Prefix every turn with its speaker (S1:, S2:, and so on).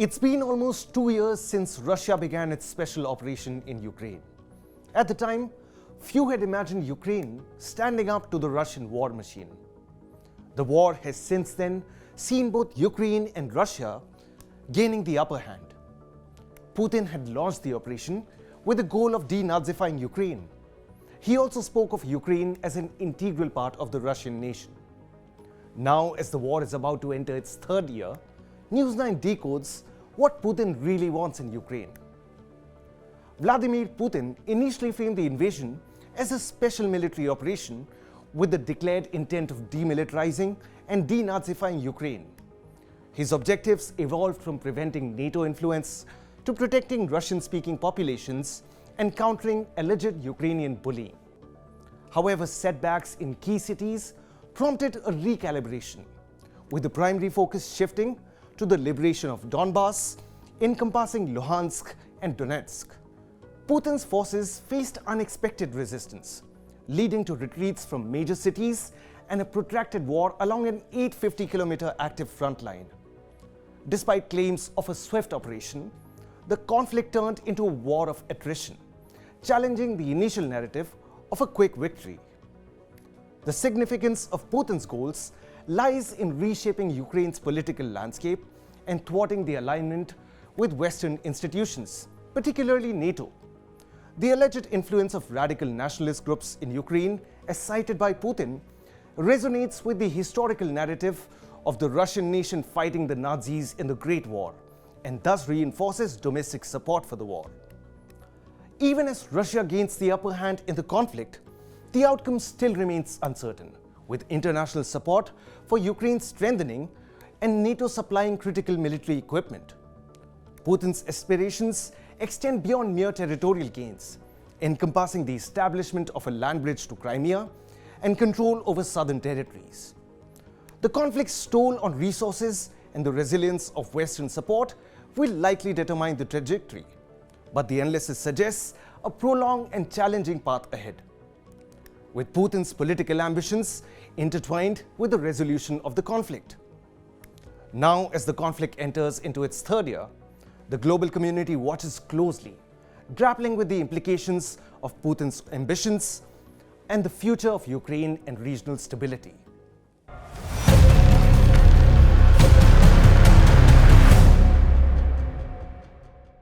S1: It's been almost 2 years since Russia began its special operation in Ukraine. At the time, few had imagined Ukraine standing up to the Russian war machine. The war has since then seen both Ukraine and Russia gaining the upper hand. Putin had launched the operation with the goal of denazifying Ukraine. He also spoke of Ukraine as an integral part of the Russian nation. Now, as the war is about to enter its third year, News9 decodes what Putin really wants in Ukraine. Vladimir Putin initially framed the invasion as a special military operation with the declared intent of demilitarizing and denazifying Ukraine. His objectives evolved from preventing NATO influence to protecting Russian-speaking populations and countering alleged Ukrainian bullying. However, setbacks in key cities prompted a recalibration, with the primary focus shifting to the liberation of Donbass, encompassing Luhansk and Donetsk. Putin's forces faced unexpected resistance, leading to retreats from major cities and a protracted war along an 850-kilometer active front line. Despite claims of a swift operation, the conflict turned into a war of attrition, challenging the initial narrative of a quick victory. The significance of Putin's goals lies in reshaping Ukraine's political landscape and thwarting the alignment with Western institutions, particularly NATO. The alleged influence of radical nationalist groups in Ukraine, as cited by Putin, resonates with the historical narrative of the Russian nation fighting the Nazis in the Great War, and thus reinforces domestic support for the war. Even as Russia gains the upper hand in the conflict, the outcome still remains uncertain, with international support for Ukraine strengthening and NATO supplying critical military equipment. Putin's aspirations extend beyond mere territorial gains, encompassing the establishment of a land bridge to Crimea and control over southern territories. The conflict's toll on resources and the resilience of Western support will likely determine the trajectory, but the analysis suggests a prolonged and challenging path ahead, with Putin's political ambitions intertwined with the resolution of the conflict. Now, as the conflict enters into its third year, the global community watches closely, grappling with the implications of Putin's ambitions and the future of Ukraine and regional stability.